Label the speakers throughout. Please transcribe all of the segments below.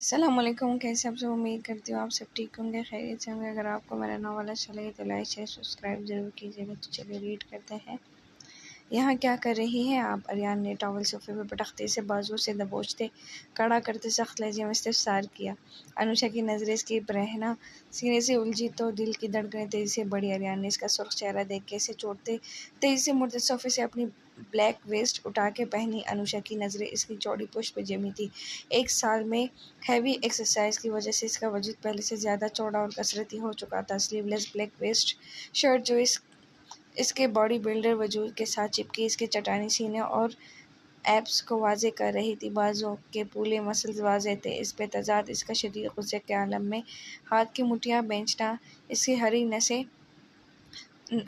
Speaker 1: السلام علیکم، کیسے آپ سب؟ امید کرتی ہوں آپ سب ٹھیک ہوں گے، خیریت سے ہوں گے۔ اگر آپ کو میرا ناول اچھا لگے تو لائک شیئر سبسکرائب ضرور کیجیے گا۔ تو چلیے ریڈ کرتے ہیں۔ یہاں کیا کر رہی ہیں آپ؟ اریان نے ٹاول صوفے پہ پٹکتے سے بازو سے دبوچتے کڑا کرتے سخت لہجے میں استفسار کیا۔ انوشا کی نظریں اس کی برہنہ سینے سے الجھی تو دل کی دھڑکنیں تیزی سے بڑھی۔ اریان نے اس کا سرخ چہرہ دیکھ کے اسے چھوڑتے تیزی سے مڑتے صوفے سے اپنی بلیک ویسٹ اٹھا کے پہنی۔ انوشا کی نظریں اس کی چوڑی پشت پہ جمی تھی۔ ایک سال میں ہیوی ایکسرسائز کی وجہ سے اس کا وجود پہلے سے زیادہ چوڑا اور کثرتی ہو چکا تھا۔ سلیو لیس بلیک ویسٹ شرٹ جو اس کے باڈی بلڈر وجود کے ساتھ چپکی اس کے چٹانی سینے اور ایپس کو واضح کر رہی تھی۔ بازو کے پولے مسلز واضح تھے، اس پہ تضاد اس کا شدید غصے کے عالم میں ہاتھ کی مٹھیاں بھینچنا اس کی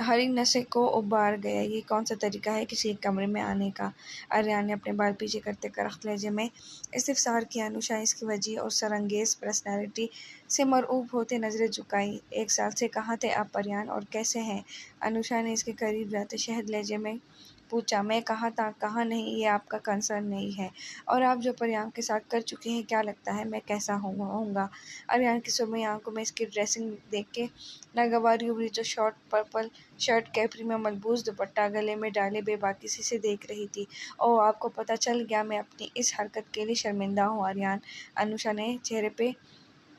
Speaker 1: ہری نسیں کو ابھار گیا۔ یہ کون سا طریقہ ہے کسی کے کمرے میں آنے کا؟ اریان نے اپنے بال پیچھے کرتے کرخت لہجے میں استفسار کیا۔ انوشا اس کی وجیح اور سرانگیز پرسنالٹی سے مرعوب ہوتے نظریں جھکائی۔ 1 سال سے کہاں تھے آپ اریان، اور کیسے ہیں؟ انوشا نے اس کے قریب جاتے شہد لہجے میں پوچھا۔ میں کہاں تھا کہاں نہیں یہ آپ کا کنسرن نہیں ہے، اور آپ جو پریام کے ساتھ کر چکے ہیں کیا لگتا ہے میں کیسا ہوں گا؟ اریان کی سرمئی آنکھوں میں اس کی ڈریسنگ دیکھ کے ناگواری ابھری جو شارٹ پرپل شرٹ کیپری میں ملبوس دوپٹہ گلے میں ڈالے بے باکی سے دیکھ رہی تھی۔ اوہ، آپ کو پتہ چل گیا؟ میں اپنی اس حرکت کے لیے شرمندہ ہوں اریان، انوشا نے چہرے پہ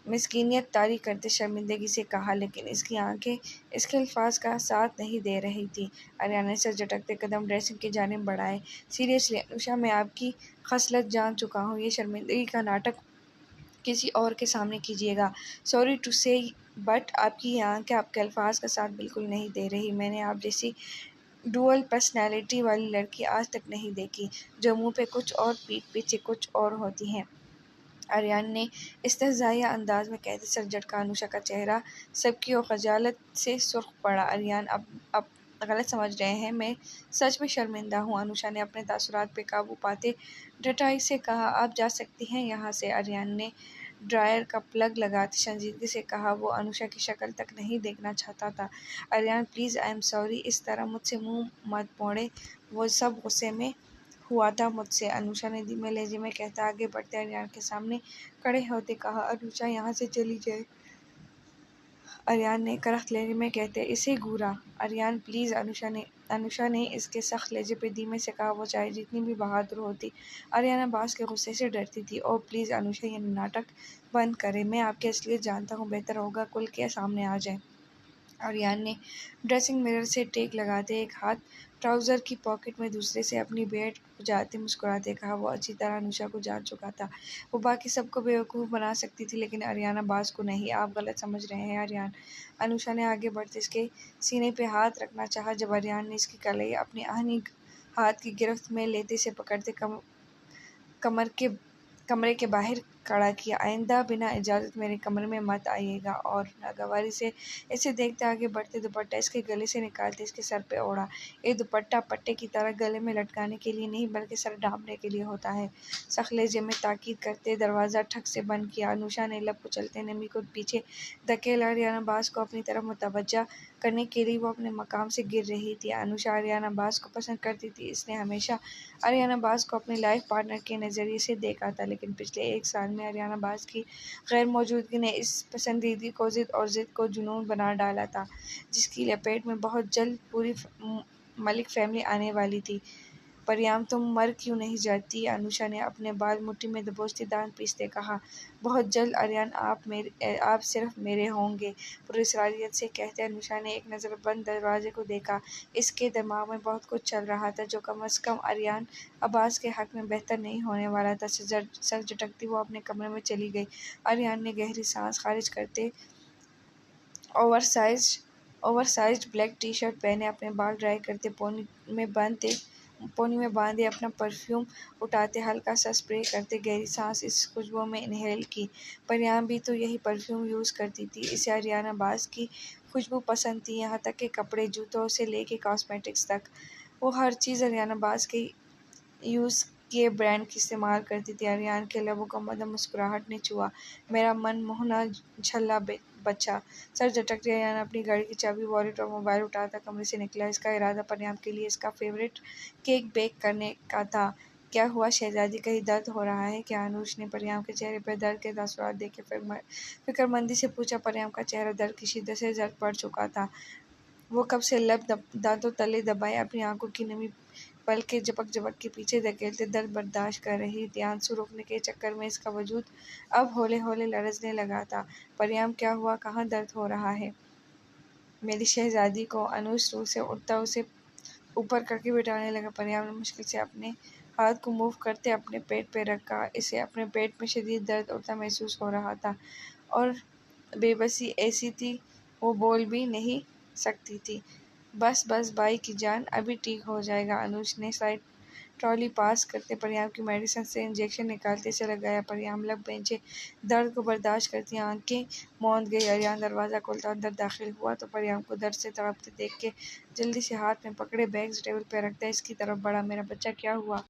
Speaker 1: مسکینیت طاری کرتے شرمندگی سے کہا، لیکن اس کی آنکھیں اس کے الفاظ کا ساتھ نہیں دے رہی تھیں۔ اریان نے سر جھٹکتے قدم ڈریسنگ کی جانب بڑھائے۔ سیریسلی انوشا، میں آپ کی خصلت جان چکا ہوں، یہ شرمندگی کا ناٹک کسی اور کے سامنے کیجیے گا۔ سوری ٹو سے بٹ آپ کی یہ آنکھیں آپ کے الفاظ کا ساتھ بالکل نہیں دے رہی۔ میں نے آپ جیسی ڈوئل پرسنالٹی والی لڑکی آج تک نہیں دیکھی، جو منہ پہ کچھ اور پیٹھ پیچھے کچھ اور ہوتی ہیں، اریان نے استہزائیہ انداز میں کہتے سر جھٹکا۔ انوشا کا چہرہ سبکی اور خجالت سے سرخ پڑا۔ اریان، آپ غلط سمجھ رہے ہیں، میں سچ میں شرمندہ ہوں، انوشا نے اپنے تاثرات پہ قابو پاتے ڈٹائی سے کہا۔ آپ جا سکتی ہیں یہاں سے، اریان نے ڈرائر کا پلگ لگاتے سنجیدگی سے کہا۔ وہ انوشا کی شکل تک نہیں دیکھنا چاہتا تھا۔ Aryan please, I am sorry, اس طرح مجھ سے منہ مت موڑیں، وہ سب غصے میں ہوا تھا مجھ سے، انوشا نے دھیمے لہجے میں کہتے آگے بڑھتے اریان کے سامنے کھڑے ہوتے کہا۔ انوشا یہاں سے چلی جائے، اریان نے کرخت لہجے میں کہتے اسے گھورا۔ اریان پلیز، انوشا نے اس کے سخت لہجے پہ دھیمے سے کہا، وہ چاہے جتنی بھی بہادر ہوتی، اریان عباس کے غصے سے ڈرتی تھی۔ اوہ پلیز انوشا، یہ ناٹک بند کریں، میں آپ کی اصلیت جانتا ہوں، بہتر ہوگا کھل کے سامنے آ جائیں۔ اریان نے ڈریسنگ مرر سے ٹیک لگاتے ایک ہاتھ ٹراؤزر کی پاکٹ میں دوسرے سے اپنی بیلٹ کھجاتے مسکراتے کہا۔ وہ اچھی طرح انوشا کو جان چکا تھا، وہ باقی سب کو بیوقوف بنا سکتی تھی لیکن اریان عباس کو نہیں۔ آپ غلط سمجھ رہے ہیں اریان، انوشا نے آگے بڑھتے اس کے سینے پہ ہاتھ رکھنا چاہا جب اریان نے اس کی کلائی اپنی آہنی ہاتھ کی گرفت میں لیتے سے پکڑتے کمرے کے باہر کھڑا کیا۔ آئندہ بنا اجازت میرے کمرے میں مت آئیے گا، اور ناگواری سے اسے دیکھتے آگے بڑھتے دوپٹہ اس کے گلے سے نکالتے اس کے سر پہ اوڑھا۔ یہ دوپٹہ پٹے کی طرح گلے میں لٹکانے کے لیے نہیں بلکہ سر ڈھانپنے کے لیے ہوتا ہے، سخت لہجے میں تاکید کرتے دروازہ ٹھک سے بند کیا۔ انوشا نے لب کچلتے نمی کو پیچھے دھکیلا۔ اریان عباس کو اپنی طرف متوجہ کرنے کے لیے وہ اپنے مقام سے گر رہی تھی۔ انوشا اریان عباس کو پسند کرتی تھی، اس نے ہمیشہ اریان عباس کو اپنی لائف پارٹنر کے نظریے سے دیکھا تھا، لیکن پچھلے 1 سال میں اریان عباس کی غیر موجودگی نے اس پسندیدگی کو ضد کو جنون بنا ڈالا تھا، جس کی لپیٹ میں بہت جلد پوری ملک فیملی آنے والی تھی۔ پریام، تم مر کیوں نہیں جاتی؟ انوشا نے اپنے بال مٹھی میں دبوچتے دانت پیستے کہا۔ بہت جلد اریان، آپ صرف میرے ہوں گے، پراسراریت سے کہتے انوشا نے ایک نظر بند دروازے کو دیکھا۔ اس کے دماغ میں بہت کچھ چل رہا تھا جو کم از کم اریان عباس کے حق میں بہتر نہیں ہونے والا تھا۔ سر جھٹکتی وہ اپنے کمرے میں چلی گئی۔ اریان نے گہری سانس خارج کرتے over sized black tea shirt پہنے اپنے بال ڈرائی کرتے پونی میں باندھے اپنا پرفیوم اٹھاتے ہلکا سا اسپرے کرتے گہری سانس اس خوشبو میں انہیل کی۔ پریام بھی تو یہی پرفیوم یوز کرتی تھی، اسے اریان عباس کی خوشبو پسند تھی، یہاں تک کہ کپڑے جوتوں سے لے کے کاسمیٹکس تک، وہ ہر چیز اریان عباس کے یوز کیے برانڈ کی استعمال کرتی تھی۔ اریان کے لبوں کو مدھم مسکراہٹ نے چھوا۔ میرا من موہنا جھلا بچہ، سر جھٹکتے اریان اپنی گاڑی کی چابی والیٹ اور موبائل اٹھاتا کمرے سے نکلا۔ اس کا ارادہ پریام کے لیے اس کا فیورٹ کیک بیک کرنے کا تھا۔ کیا ہوا شہزادی؟ کہیں درد ہو رہا ہے کیا؟ انوش نے پریام کے چہرے پر درد کے تاثرات دیکھے فکر مندی سے پوچھا۔ پریام کا چہرہ درد کی شدت سے زرد پڑ چکا تھا۔ وہ کب سے لب دانتوں تلے دبائے اپنی آنکھوں کی نمی پلکیں جھپک جھپک کے پیچھے دھکیلتے درد برداشت کر رہی تھی۔ آنسو روکنے کے چکر میں اس کا وجود اب ہولے ہولے لرزنے لگا تھا۔ پریام کیا ہوا؟ کہاں درد ہو رہا ہے میری شہزادی کو؟ انوش سٹول سے اٹھتا اسے اوپر کر کے بٹھانے لگا۔ پریام نے مشکل سے اپنے ہاتھ کو موو کرتے اپنے پیٹ پہ رکھا۔ اسے اپنے پیٹ میں شدید درد اٹھتا محسوس ہو رہا تھا اور بے بسی ایسی تھی وہ بول بھی نہیں سکتی تھی۔ بس بس بائی کی جان، ابھی ٹھیک ہو جائے گا۔ انوش نے سائڈ ٹرالی پاس کرتے پریام کی میڈیسن سے انجیکشن نکالتے اسے لگایا۔ پریام لب بھینچے درد کو برداشت کرتی آنکھیں موند گئی۔ آریان دروازہ کھولتا اندر داخل ہوا تو پریام کو درد سے تڑپتے دیکھ کے جلدی سے ہاتھ میں پکڑے بیگز ٹیبل پہ رکھتا اس کی طرف بڑھا۔ میرا بچہ کیا ہوا؟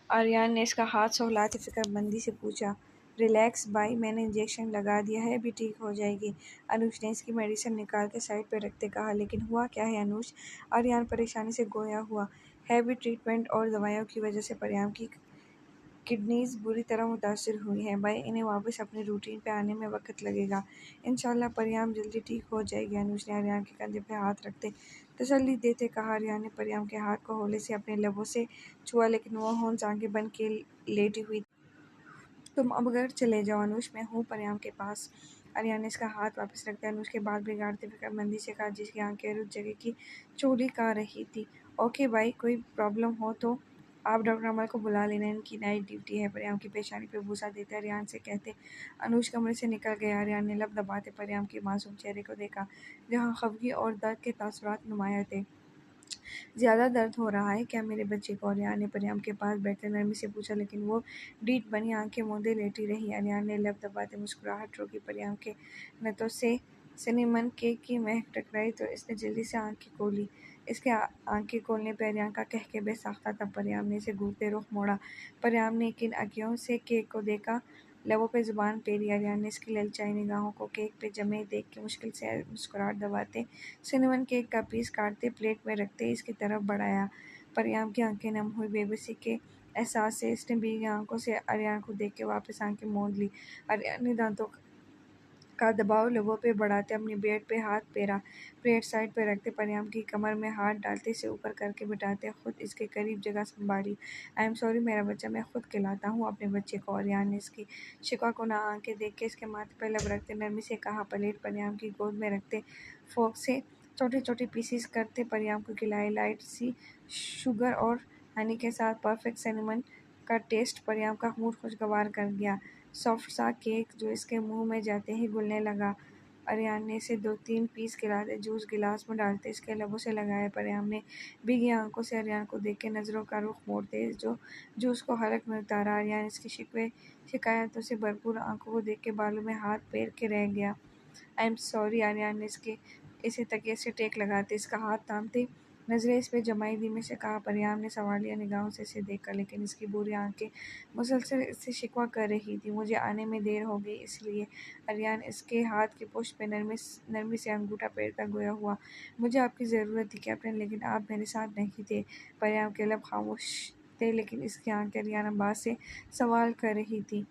Speaker 1: آریان نے اس کا ہاتھ سہلاتے فکر مندی سے پوچھا۔ ریلیکس بائی، میں نے انجیکشن لگا دیا ہے، ابھی ٹھیک ہو جائے گی۔ انوش نے اس کی میڈیسن نکال کے سائڈ پہ رکھتے کہا۔ لیکن ہوا کیا ہے انوش؟ آریان پریشانی سے گویا ہوا۔ ہیوی ٹریٹمنٹ اور دوائیوں کی وجہ سے پریام کی کڈنیز بری طرح متاثر ہوئی ہیں بائی، انہیں واپس اپنے روٹین پہ آنے میں وقت لگے گا۔ انشاءاللہ پریام جلدی ٹھیک ہو جائے گی۔ انوش نے آریان کے کندھے پہ ہاتھ رکھتے تسلی دیتے کہا۔ آریان نے پریام کے ہاتھ کو ہولے سے اپنے لبوں سے چھوا لیکن وہ ہونس آنکھیں بند کیے لیٹی ہوئی تھی۔ تم اب گھر چلے جاؤ انوش، میں ہوں پریام کے پاس۔ آریان نے اس کا ہاتھ واپس رکھتے انوش کے بال بگاڑتے فکر مندی سے کہا جس کی آنکھیں رت جگہ کی چولی کا رہی تھی۔ اوکے بائی، کوئی پرابلم ہو تو آپ ڈاکٹر امل کو بلا لینا، ان کی نائٹ ڈیوٹی ہے۔ پریام کی پیشانی پہ بوسہ دیتے آریان سے کہتے انوش کمرے سے نکل گیا۔ آریان نے لب دباتے پریام کے معصوم چہرے کو دیکھا جہاں خفگی اور درد کے تاثرات نمایاں تھے۔ زیادہ درد ہو رہا ہے کیا میرے بچے کو؟ آریان نے پریام کے پاس بیٹھتے نرمی سے پوچھا لیکن وہ ڈیٹھ بنی آنکھیں موندے لیٹی رہی۔ آریان نے لب دباتے مسکراہٹ روکی۔ پریام کے نتھوں سے سنیمن کیک کی مہک ٹکرائی تو اس نے جلدی سے آنکھیں کھولی۔ اس کے آنکھیں کھولنے پہ آریان کا کہکہ بے ساختہ تھا۔ پریام نے اسے گھورتے رخ موڑا۔ پریام نے کن عینکوں سے کیک کو دیکھا، لبوں پہ زبان پھیری۔ آریان نے اس کی للچائی نگاہوں کو کیک پہ جمے دیکھ کے مشکل سے مسکراہٹ دباتے سنیمن کیک کا پیس کاٹتے پلیٹ میں رکھتے اس کی طرف بڑھایا۔ پریام کی آنکھیں نم ہوئی۔ بے بسی کے احساس سے اس نے بھیگی آنکھوں سے آریان کو دیکھ کے واپس آنکھیں موند لی۔ آریان نے دانتوں کا دباؤ لبوں پہ بڑھاتے اپنی بیٹ پہ ہاتھ پھیرا۔ پلیٹ سائڈ پہ رکھتے پریام کی کمر میں ہاتھ ڈالتے اسے اوپر کر کے بٹھاتے خود اس کے قریب جگہ سنبھالی۔ آئی ایم سوری میرا بچہ، میں خود کھلاتا ہوں اپنے بچے کو۔ آریان نے اس کی شکوہ کناں آنکھیں دیکھ کے اس کے ماتھے پہ لب رکھتے نرمی سے کہا۔ پلیٹ پریام کی گود میں رکھتے فورک سے چھوٹے چھوٹے پیسز کرتے پریام کو کھلائے۔ لائٹ سی شوگر اور ہنی کے ساتھ پرفیکٹ سنیمن کا ٹیسٹ پریام کا موڈ خوشگوار کر گیا۔ سافٹ سا کیک جو اس کے منہ میں جاتے ہی گلنے لگا۔ آریان نے اسے 2-3 پیس کھلاتے جوس گلاس میں ڈالتے اس کے لبوں سے لگایا۔ پریام نے بھیگی آنکھوں سے آریان کو دیکھ کے نظروں کا رخ موڑتے جو جوس کو حلق میں اتارا۔ آریان اس کی شکوے شکایتوں سے بھرپور آنکھوں کو دیکھ کے بالوں میں ہاتھ پھیر کے رہ گیا۔ آئی ایم سوری۔ آریان نے اسے تکیے سے ٹیک لگاتے اس کا ہاتھ تھامتے نظریں اس پہ جمائی دھیمے سے کہا۔ پریام نے سوالیہ نگاہوں سے اسے دیکھا لیکن اس کی بری آنکھیں مسلسل اس سے شکوہ کر رہی تھیں۔ مجھے آنے میں دیر ہو گئی اس لیے۔ آریان اس کے ہاتھ کی پشت پہ نرمی سے انگوٹھا پھیرتا گویا ہوا مجھے آپ کی ضرورت تھی کیپٹن، لیکن آپ میرے ساتھ نہیں تھے۔ پریام کے لب خاموش تھے لیکن اس کی آنکھیں آریان عباس سے سوال کر رہی تھیں۔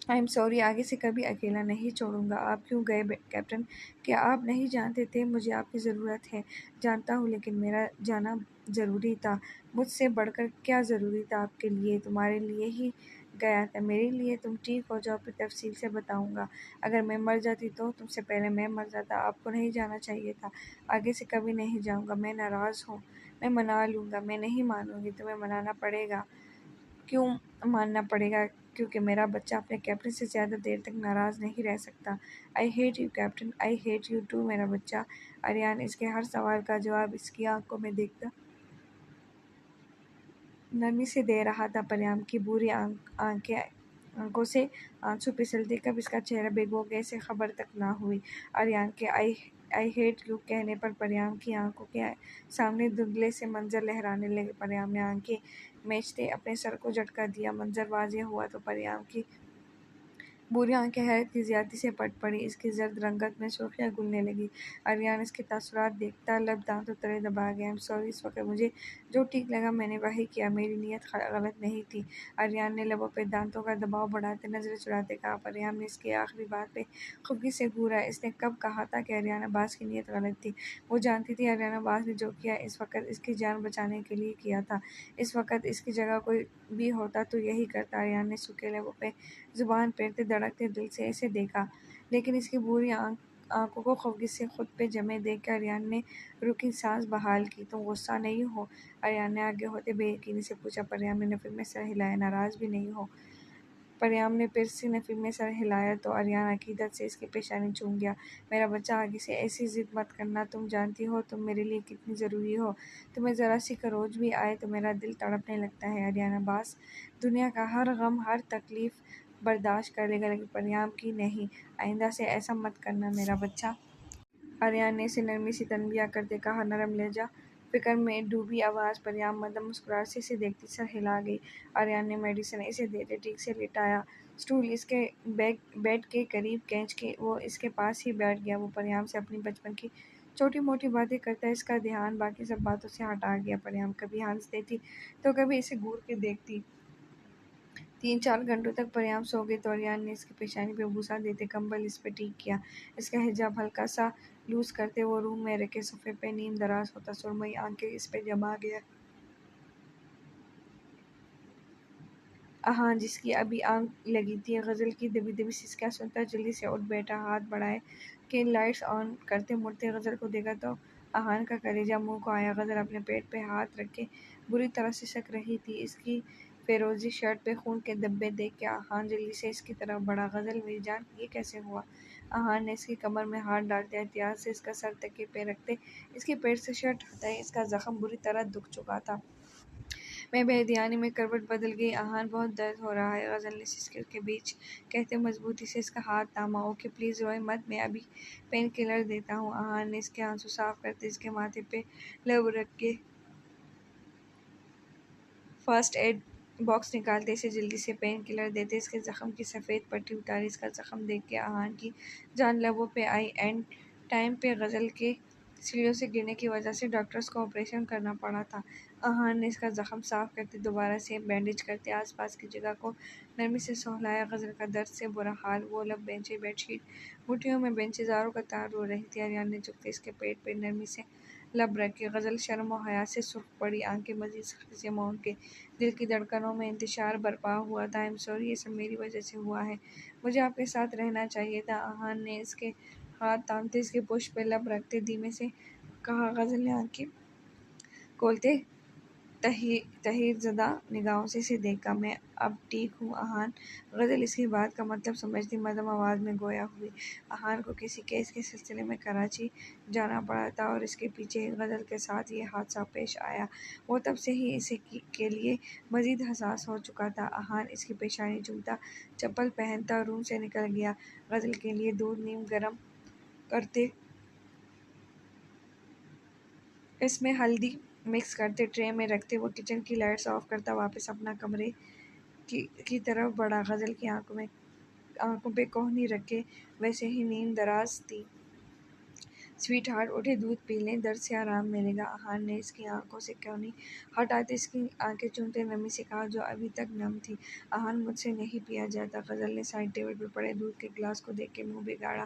Speaker 1: آئی ایم سوری، آگے سے کبھی اکیلا نہیں چھوڑوں گا۔ آپ کیوں گئے کیپٹن؟ کیا آپ نہیں جانتے تھے مجھے آپ کی ضرورت ہے؟ جانتا ہوں لیکن میرا جانا ضروری تھا۔ مجھ سے بڑھ کر کیا ضروری تھا آپ کے لیے؟ تمہارے لیے ہی گیا تھا، میرے لیے۔ تم ٹھیک ہو جاؤ پھر تفصیل سے بتاؤں گا۔ اگر میں مر جاتی تو تم سے پہلے میں مر جاتا۔ آپ کو نہیں جانا چاہیے تھا۔ آگے سے کبھی نہیں جاؤں گا۔ میں ناراض ہوں، میں منا لوں گا۔ میں نہیں مانوں گی، تمہیں منانا پڑے گا۔ کیوں ماننا پڑے گا؟ کیونکہ میرا بچہ اپنے کیپٹن سے زیادہ دیر تک ناراض نہیں رہ سکتا۔ I hate you captain, I hate you too میرا بچہ۔ آریان اس کے ہر سوال کا جواب اس کی آنکھوں میں دیکھتا نرمی سے دے رہا تھا۔ پریام کی بری آنکھوں سے آنسو پھسلتے کب اس کا چہرہ بھگو گئے اسے خبر تک نہ ہوئی۔ آریان کے آئی ہیٹ یو کہنے پر پریام کی آنکھوں کے سامنے دھندلے سے منظر لہرانے لگے۔ پریام نے آنکھیں میچتے اپنے سر کو جھٹکا دیا۔ منظر واضح ہوا تو پریام کی بوری آنکھیں حیرت کی زیادتی سے پٹ پڑی، اس کی زرد رنگت میں سرخیاں گلنے لگیں۔ آریان اس کے تاثرات دیکھتا لب دانتوں تلے دبا گیا۔ سوری، اس وقت مجھے جو ٹھیک لگا میں نے وہی کیا، میری نیت غلط نہیں تھی۔ آریان نے لبوں پہ دانتوں کا دباؤ بڑھاتے نظریں چراتے کہا۔ پریام نے اس کی آخری بات پہ خفگی سے گھورا۔ اس نے کب کہا تھا کہ آریان عباس کی نیت غلط تھی؟ وہ جانتی تھی آریان عباس نے جو کیا اس وقت اس کی جان بچانے کے لیے کیا تھا۔ اس وقت اس کی جگہ کوئی بھی ہوتا تو یہی کرتا۔ آریان نے سوکھے لبوں پہ زبان پھیرتے دھڑکتے دل سے اسے دیکھا، لیکن اس کی بری آنکھوں کو خفگی سے خود پہ جمے دیکھ کر آریان نے رکی سانس بحال کی۔ تم غصہ نہیں ہو؟ آریان نے آگے ہوتے بے یقینی سے پوچھا۔ پریام نے نفی میں سر ہلایا۔ ناراض بھی نہیں ہو؟ پریام نے پھر سے نفی میں سر ہلایا تو آریان عقیدت سے اس کی پیشانی چوم گیا۔ میرا بچہ، آگے سے ایسی ضد مت کرنا، تم جانتی ہو تم میرے لیے کتنی ضروری ہو۔ تمہیں ذرا سی خروش بھی آئے تو میرا دل تڑپنے لگتا ہے۔ آریان عباس دنیا کا ہر غم ہر تکلیف برداشت کر لے گا لیکن پریام کی نہیں۔ آئندہ سے ایسا مت کرنا میرا بچہ۔ آریان نے اسے نرمی سے تنبیہ کرتے کہا۔ نرم لہجہ، فکر میں ڈوبی آواز۔ پریام مدھم مسکراہٹ سے اسے دیکھتی سر ہلا گئی۔ آریان نے میڈیسن اسے دیتے ٹھیک سے لٹایا، اسٹول اس کے بیڈ کے قریب کھینچ کے وہ اس کے پاس ہی بیٹھ گیا۔ وہ پریام سے اپنی بچپن کی چھوٹی موٹی باتیں کرتا، اس کا دھیان باقی سب باتوں سے ہٹا گیا۔ پریام کبھی ہنس دیتی تو کبھی اسے گھور کے دیکھتی۔ 3-4 گھنٹوں تک پریام سو گئی تو آریان نے اس کی پیشانی پہ بوسہ دیتے کمبل اس پہ ٹھیک کیا۔ اس کا حجاب ہلکا سا لوز کرتے وہ روم میں رکھے صوفے پہ نیم دراز ہوتا سرمئی آنکھیں اس پہ جما گیا۔ ہاں، جس کی ابھی آنکھ لگی تھی۔ غزل کی دبی دبی سسکیاں سنتا جلدی سے اٹھ بیٹھا، ہاتھ بڑھائے کہ لائٹس آن کرتے مڑتے غزل کو دیکھا تو احان کا کلیجہ منہ کو آیا۔ غزل اپنے پیٹ پہ ہاتھ رکھ کے بری طرح سسک رہی تھی۔ اس کی فیروزی شرٹ پہ خون کے دھبے دیکھ کے احان جلدی سے اس کی طرف بڑھا۔ غزل میری جان، یہ کیسے ہوا؟ احان نے اس کی کمر میں ہاتھ ڈالتے احتیاط سے اس کا سر تکیے پہ رکھتے اس کے پیٹ سے شرٹ ہٹائی۔ اس کا زخم بری طرح دکھ چکا تھا۔ میں بے دھیانی میں کروٹ بدل گئی۔ احان، بہت درد ہو رہا ہے، غزل نے سسکیوں کے بیچ کہتے مضبوطی سے اس کا ہاتھ تھاما۔ اوکے، پلیز روئے مت، میں ابھی پین کلر دیتا ہوں۔ احان نے اس کے آنسو صاف کرتے اس کے ماتھے پہ لب رکھ کے فرسٹ ایڈ باکس نکالتے اسے جلدی سے پین کلر دیتے اس کے زخم کی سفید پٹی اتاری۔ اس کا زخم دیکھ کے احان کی جان لبوں پہ آئی۔ اینڈ ٹائم پہ غزل کے سیڑھیوں سے گرنے کی وجہ سے ڈاکٹرز کو آپریشن کرنا پڑا تھا۔ احان نے اس کا زخم صاف کرتے دوبارہ سے بینڈیج کرتے آس پاس کی جگہ کو نرمی سے سہلایا۔ غزل کا درد سے برا حال، وہ لب بینچے بیڈ شیٹ مٹھیوں میں بینچے زاروں قطار رو رہی تھی۔ آریان نے جھکتے اس کے پیٹ پہ نرمی سے لب رکھے۔ غزل شرم و حیا سے سرخ پڑی، آنکھیں مزید سختی سے موم کے دل کی دھڑکنوں میں انتشار برپا ہوا تھا۔ I'm sorry، یہ سب میری وجہ سے ہوا ہے، مجھے آپ کے ساتھ رہنا چاہیے تھا۔ احان نے اس کے ہاتھ تھامتے اس کے پشت پہ لب رکھتے دھیمے سے کہا۔ غزل نے آنکھیں کھولتے تحیر زدہ نگاہوں سے اسے دیکھا۔ میں اب ٹھیک ہوں احان۔ غزل اس کی بات کا مطلب سمجھتی مدھم آواز میں گویا ہوئی۔ احان کو کسی کیس کے سلسلے میں کراچی جانا پڑا تھا اور اس کے پیچھے غزل کے ساتھ یہ حادثہ پیش آیا۔ وہ تب سے ہی اس کے لیے مزید حساس ہو چکا تھا۔ احان اس کی پیشانی چومتا چپل پہنتا روم سے نکل گیا۔ غزل کے لیے دودھ نیم گرم کرتے اس میں ہلدی مکس کرتے ٹرے میں رکھتے وہ کچن کی لائٹس آف کرتا واپس اپنا کمرے کی طرف بڑھا۔ غزل کی آنکھوں پہ کوہنی رکھے ویسے ہی نیند دراز تھی۔ سویٹ ہارٹ، اٹھے دودھ پی لیں، درد سے آرام ملے گا۔ احان نے اس کی آنکھوں سے کوہنی ہٹاتے اس کی آنکھیں چومتے نرمی سے کہا جو ابھی تک نم تھی۔ احان، مجھ سے نہیں پیا جاتا۔ غزل نے سائڈ ٹیبل پہ پڑے دودھ کے گلاس کو دیکھ کے منہ بگاڑا۔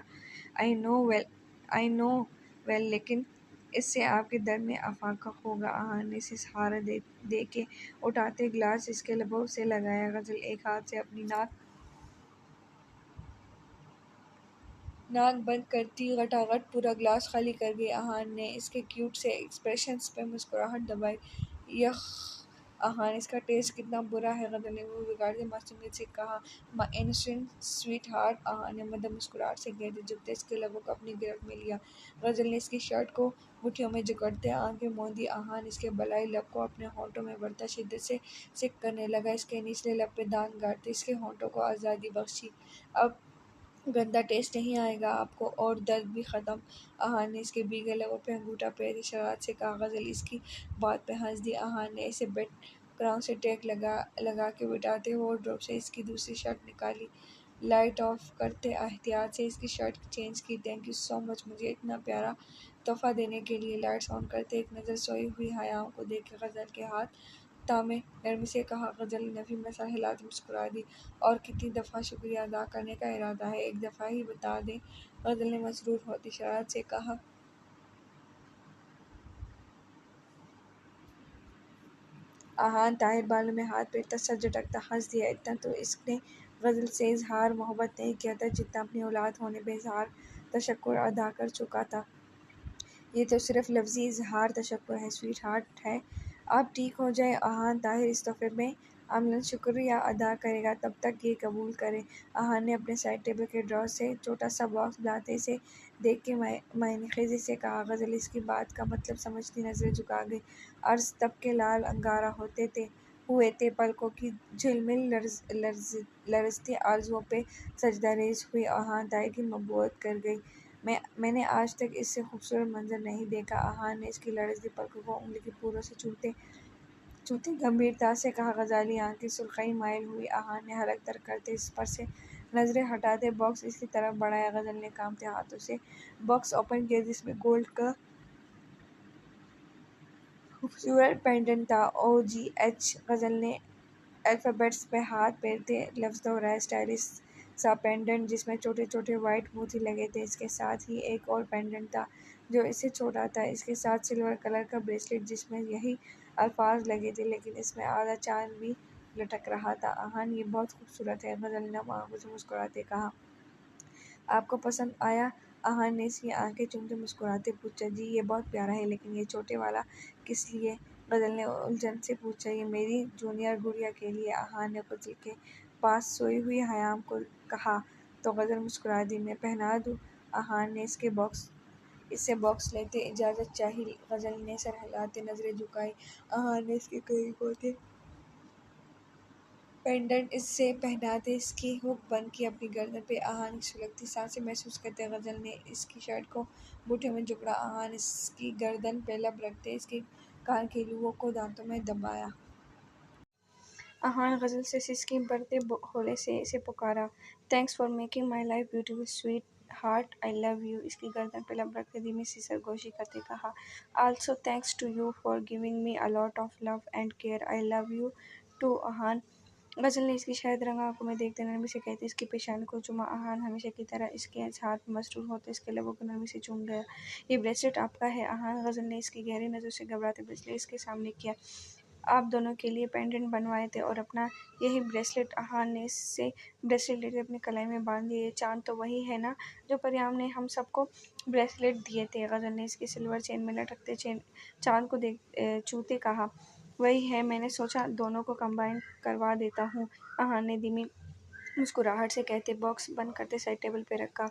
Speaker 1: آئی نو ویل، لیکن اس سے آپ کے درد میں افاقہ ہوگا۔ احان نے اسے سہارا دے کے اٹھاتے گلاس اس کے لبوں سے لگایا۔ غزل ایک ہاتھ سے اپنی ناک بند کرتی گھٹاگھٹ پورا گلاس خالی کر گئی۔ احان نے اس کے کیوٹ سے ایکسپریشنز پہ مسکراہٹ دبائی۔ یخ احان، اس کا ٹیسٹ کتنا برا ہے، غزل نے منہ بگاڑتے معصومیت سے کہا۔ مائی انسیڈنٹ سویٹ ہارٹ، احان نے مدھم مسکراہٹ سے کہتے جھکتے اس کے لبوں کو اپنی گرفت میں لیا۔ غزل نے اس کی شرٹ کو مٹھیوں میں جکڑتے آنکھیں موندی۔ احان اس کے بالائی لب کو اپنے ہونٹوں میں بڑھتا شدت سے سک کرنے لگا، اس کے نچلے لب پہ دانت گاڑتے اس کے ہونٹوں کو آزادی بخشی۔ اب گندا ٹیسٹ نہیں آئے گا آپ کو، اور درد بھی ختم۔ احان نے اس کے بھیگے لبوں پہ انگوٹھا پھیرتے شرارت سے کہا۔ غزل اس کی بات پہ ہنس دی۔ احان نے اسے بیڈ کراؤن سے ٹیک لگا کے بٹھاتے وارڈروب سے اس کی دوسری شرٹ نکالی۔ لائٹ آف کرتے احتیاط سے اس کی شرٹ چینج کی۔ تھینک یو سو مچ مجھے اتنا پیارا تحفہ دینے کے لیے۔ لائٹس آن کرتے ایک نظر سوئی ہوئی حیاؤں کو دیکھ کے غزل کے ہاتھ تامے نرمی سے کہا۔ غزل نے نفی میں سر ہلاتی مسکرا دی۔ اور کتنی دفعہ شکریہ ادا کرنے کا ارادہ ہے؟ ایک دفعہ ہی بتا دیں، غزل نے مسرور ہوتی شرارت سے کہا۔ آہان طاہر بالوں میں ہاتھ پھیرتا سر جھٹکتا ہنس دیا۔ اتنا تو اس نے غزل سے اظہار محبت نہیں کیا تھا جتنا اپنی اولاد ہونے پہ اظہار تشکر ادا کر چکا تھا۔ یہ تو صرف لفظی اظہار تشکر ہے، سویٹ ہارٹ ہے۔ آپ ٹھیک ہو جائیں۔ آہان طاہر اس تحفے میں عملاً شکریہ ادا کرے گا تب تک یہ قبول کریں۔ آہان نے اپنے سائڈ ٹیبل کے ڈرار سے چھوٹا سا باکس لاتے سے دیکھ کے معنی خیزی سے کہا۔ غزل اس کی بات کا مطلب سمجھتی نظریں جھکا گئی۔ عرض تب کے لال انگارہ ہوئے تھے، پلکوں کی جھلمل لرزتی آرزوؤں پہ سجدہ ریز ہوئی۔ آہان طاہر کی مبوت کر گئی۔ میں نے آج تک اس سے خوبصورت منظر نہیں دیکھا۔ آہان نے اس کی لرزتی پلکوں کو انگلی کی پوروں سے چھوتے گمبھیرتا سے کہا۔ غزالی آنکھیں سرخی مائل ہوئی۔ آہان نے حلق تر کرتے اس پر سے نظریں ہٹاتے باکس اس کی طرف بڑھایا۔ غزل نے کانپتے ہاتھوں سے باکس اوپن کیا جس میں گولڈ کا خوبصورت پینڈنٹ تھا، OGH۔ غزل نے الفابیٹس پہ ہاتھ پھیرتے لفظ دہرائے۔ اسٹائلش سا پینڈنٹ جس میں چھوٹے چھوٹے وائٹ موتی لگے تھے۔ اس کے ساتھ ہی ایک اور پینڈنٹ تھا جو اس سے چھوٹا تھا، اس کے ساتھ سلور کلر کا بریسلٹ جس میں یہی الفاظ لگے تھے لیکن اس میں آدھا چاند بھی لٹک رہا تھا۔ آہان یہ بہت خوبصورت ہے، غزل نے نم آنکھوں سے مسکراتے کہا۔ آپ کو پسند آیا؟ آہان نے اس کی آنکھیں چومتے مسکراتے پوچھا۔ جی یہ بہت پیارا ہے، لیکن یہ چھوٹے والا کس لیے؟ غزل نے الجھن سے پوچھا۔ یہ میری جونیئر گڑیا کے لیے، آہان نے غزل کے پاس سوئی ہوئی حیام کو کہا۔ تو غزل مسکرا دی۔ میں پہنا دوں؟ آہان نے اس سے باکس لیتے اجازت چاہی۔ غزل نے سر ہلاتے نظریں جھکائیں۔ آہان نے اس کے قریب ہوتے پینڈنٹ اس سے پہناتے اس کی ہک بند کی اپنی گردن پہ۔ آہان کی سلگتی سانسیں محسوس کرتے غزل نے اس کی شرٹ کو بوٹے میں جکڑا۔ آہان اس کی گردن پہ لب رکھتے اس کے کان کی لوؤں کو دانتوں میں دبایا۔ آہان غزل سے سسکی بھرتے ہولے سے اسے پکارا۔ Thanks for making my life beautiful sweetheart, I love you. اس کی گردن پہ لب رکھتے دھیمی سی سرگوشی کرتے کہا۔ Also thanks to you for giving me a lot of love and care, I love you too Aahan. Ghazal نے اس کی شاہد رنگ آنکھوں میں دیکھتے نرمی سے کہتے اس کی پیشانی کو چوما۔ آہان ہمیشہ کی طرح اس کے اظہار پہ مسرور ہوتے اس کے لبوں کو نرمی سے چوم گیا۔ یہ بریسلٹ آپ کا ہے آہان؟ غزل نے اس کی گہری نظروں سے گھبراتے بریسلٹ اس کے سامنے کیا۔ آپ دونوں کے لیے پینڈنٹ بنوائے تھے اور اپنا یہی بریسلٹ؟ آہان نے اس سے بریسلٹ لیتے اپنی کلائی میں باندھ دیا۔ یہ چاند تو وہی ہے نا جو پریام نے ہم سب کو بریسلٹ دیے تھے؟ غزل نے اس کی سلور چین میں لٹکتے چاند کو چھوتے کہا۔ وہی ہے، میں نے سوچا دونوں کو کمبائن کروا دیتا ہوں، آہان نے دھیمی مسکراہٹ سے کہتے باکس بند کرتے سائڈ ٹیبل پہ رکھا۔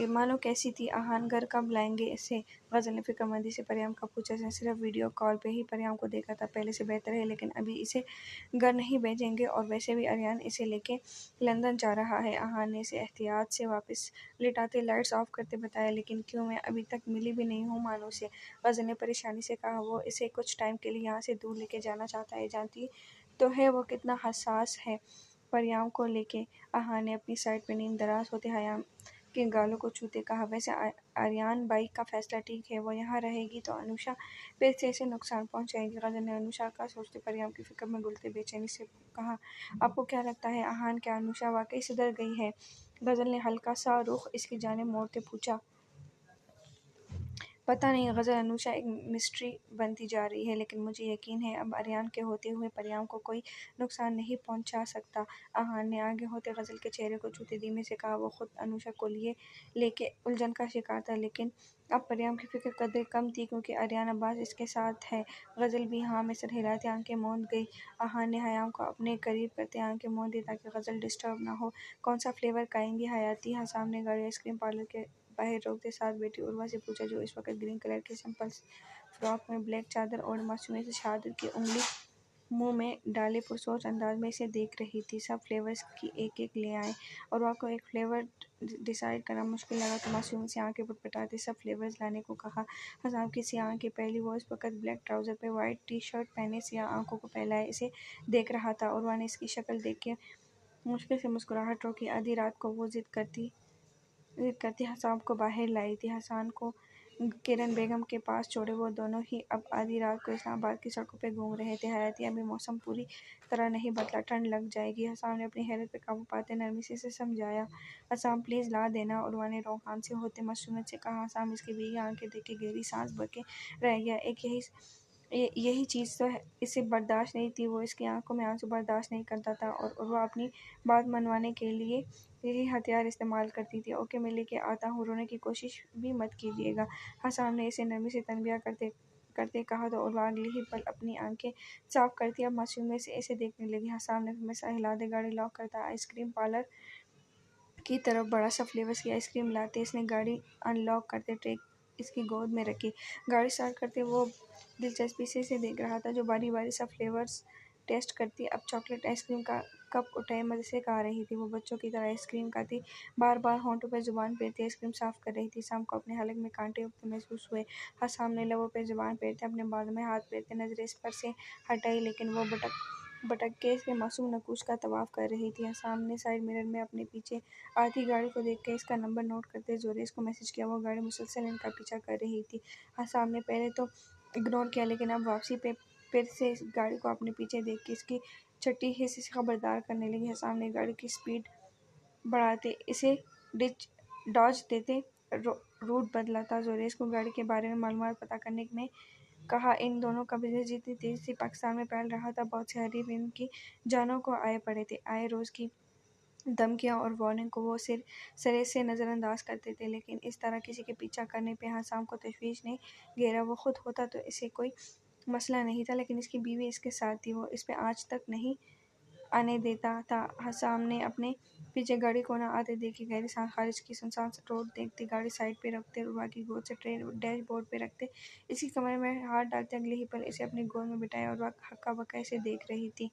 Speaker 1: مانو کیسی تھی آہان؟ گھر کب لائیں گے اسے؟ غزل نے فکر مندی سے پریام کا پوچھا۔ اس نے صرف ویڈیو کال پہ ہی پریام کو دیکھا تھا، پہلے سے بہتر ہے لیکن ابھی اسے گھر نہیں بھیجیں گے، اور ویسے بھی آریان اسے لے کے لندن جا رہا ہے۔ آہان نے اسے احتیاط سے واپس لٹاتے لائٹس آف کرتے بتایا۔ لیکن کیوں؟ میں ابھی تک ملی بھی نہیں ہوں مانو سے، غزل نے پریشانی سے کہا۔ وہ اسے کچھ ٹائم کے لیے یہاں سے دور لے کے جانا چاہتا ہے، جانتی تو ہے وہ کتنا حساس ہے پریام کو لے کے۔ آہان نے اپنی سائڈ پہ نیم دراز ہوتے حیام کے گالوں کو چھوتے کہا۔ ویسے آریان بھائی کا فیصلہ ٹھیک ہے، وہ یہاں رہے گی تو انوشا پھر سے اسے نقصان پہنچائے گی۔ غزل نے انوشا کا سوچتے پریام کی فکر میں گھلتے بے چینی سے کہا۔ آپ کو کیا لگتا ہے آہان، کیا انوشا واقعی سدھر گئی ہے؟ غزل نے ہلکا سا رخ اس کی جانب موڑتے پوچھا۔ پتہ نہیں غزل، انوشا ایک مسٹری بنتی جا رہی ہے، لیکن مجھے یقین ہے اب آریان کے ہوتے ہوئے پریام کو کوئی نقصان نہیں پہنچا سکتا۔ آہان نے آگے ہوتے غزل کے چہرے کو چھوتے دھیمے سے کہا۔ وہ خود انوشا کو لے کے الجھن کا شکار تھا، لیکن اب پریام کی فکر قدرے کم تھی کیونکہ آریان عباس اس کے ساتھ ہے۔ غزل بھی ہاں میں سر ہلاتی آنکھیں موند گئی۔ آہان نے حیام کو اپنے قریب کرتے آنکھیں موند دی تاکہ غزل ڈسٹرب نہ ہو۔ کون سا فلیور کھائیں گی حیاتی؟ ہاں، سامنے گاڑی آئس کریم پارلر کے باہر روکتے ساتھ بیٹی عروہ سے پوچھا، جو اس وقت گرین کلر کی سمپل فراک میں بلیک چادر اوڑھے معصومیت سے شہادت کی انگلی منہ میں ڈالے پرسوچ انداز میں اسے دیکھ رہی تھی۔ سب فلیورز کی ایک ایک لے آئیں۔ عروہ کو ایک فلیور ڈیسائیڈ کرنا مشکل لگا تو معصومیت سے آنکھیں پٹ پٹاتے سب فلیورز لانے کو کہا۔ حسام کی سیاہ آنکھیں پھیلی، وہ اس وقت بلیک ٹراؤزر پہ وائٹ ٹی شرٹ پہنے سیاہ آنکھوں کو پھیلائے اسے دیکھ رہا تھا۔ عروہ نے اس کی شکل دیکھ کے مشکل سے مسکراہٹ روکی۔ آدھی رات کو وہ ضد کرتی حسام کو باہر لائی تھی، حسان کو کرن بیگم کے پاس چھوڑے۔ وہ دونوں ہی اب آدھی رات کو اسلام آباد کی سڑکوں پہ گھوم رہے تھے۔ حیاتی ابھی موسم پوری طرح نہیں بدلا، ٹھنڈ لگ جائے گی۔ حسام نے اپنی حیرت پہ قابو پاتے نرمی سے اسے سمجھایا، حسام پلیز لا دینا۔ عروہ نے روحان سے ہوتے مسونت سے کہا۔ حسام اس کی بھیگی آنکھیں دیکھ کے گہری سانس بھر کے رہ گیا۔ ایک یہی چیز تو اسے برداشت نہیں تھی، وہ اس کی آنکھوں میں آنسو برداشت نہیں کرتا تھا، اور عروہ اپنی بات منوانے کے لیے یہی ہتھیار استعمال کرتی تھی۔ اوکے میں لے کے آتا ہوں، رونے کی کوشش بھی مت کیجیے گا، حسام نے اسے نرمی سے تنبیہ کرتے کہا تو عروہ اگلے ہی پل اپنی آنکھیں صاف کرتی اب معصومیت سے اسے دیکھنے لگی۔ حسام نے میں سر ہلا دے، گاڑی لاک کرتا آئس کریم پارلر کی طرف بڑھا۔ سب فلیورز کی آئس کریم لاتے اس نے گاڑی ان لاک کرتے ٹرے اس کی گود میں رکھی۔ گاڑی سٹارٹ کرتے وہ دلچسپی سے اسے دیکھ رہا تھا جو باری باری سب فلیورز ٹیسٹ کرتی اب چاکلیٹ آئس کریم کا کپ اٹھائے مزے سے کھا رہی تھی۔ وہ بچوں کی طرح آئس کریم کھاتی، بار بار ہونٹوں پہ زبان پھیرتی آئس کریم صاف کر رہی تھی۔ حسام کو اپنے حلق میں کانٹے اگتے محسوس ہوئے۔ حسام نے لبوں پہ زبان پھیرتے اپنے بالوں میں ہاتھ پھیرتے نظریں اس پر سے ہٹائی، لیکن وہ بھٹک کے اس کے معصوم نقوش کا طواف کر رہی تھی۔ حسام نے سائیڈ مرر میں اپنے پیچھے آتی گاڑی کو دیکھ کے اس کا نمبر نوٹ کرتے زوریس کو میسج کیا۔ وہ گاڑی مسلسل ان کا پیچھا کر رہی تھی۔ حسام نے پہلے تو اگنور کیا، لیکن اب واپسی پہ پھر سے اس گاڑی کو اپنے پیچھے دیکھ کے اس کی چھٹی حس اسے خبردار کرنے لگی۔ حسام نے گاڑی کی سپیڈ بڑھاتے اسے ڈاج دیتے روٹ بدلا تھا۔ زوریس کو گاڑی کے بارے میں معلومات پتہ کرنے میں کہا۔ ان دونوں کا بزنس جتنی تیزی سے پاکستان میں پھیل رہا تھا، بہت سے حریف ان کی جانوں کو آئے پڑے تھے۔ آئے روز کی دھمکیاں اور وارننگ کو وہ سرے سے نظر انداز کرتے تھے، لیکن اس طرح کسی کے پیچھا کرنے پہ حسام کو تشویش نے گھیرا۔ وہ خود ہوتا تو اسے کوئی مسئلہ نہیں تھا، لیکن اس کی بیوی اس کے ساتھ تھی، وہ اس پہ آنچ تک نہیں آنے دیتا تھا۔ حسام نے اپنے پیچھے گاڑی کو نہ آتے دیکھ گہری سانس خارج کی۔ سنسان روڈ دیکھتے گاڑی سائڈ پہ رکھتے عروہ کی گود سے ٹرے ڈیش بورڈ پہ رکھتے اس کی کمر میں ہاتھ ڈالتے اگلے ہی پل اسے اپنی گود میں بٹھایا۔ عروہ ہکا بکا اسے دیکھ رہی تھی۔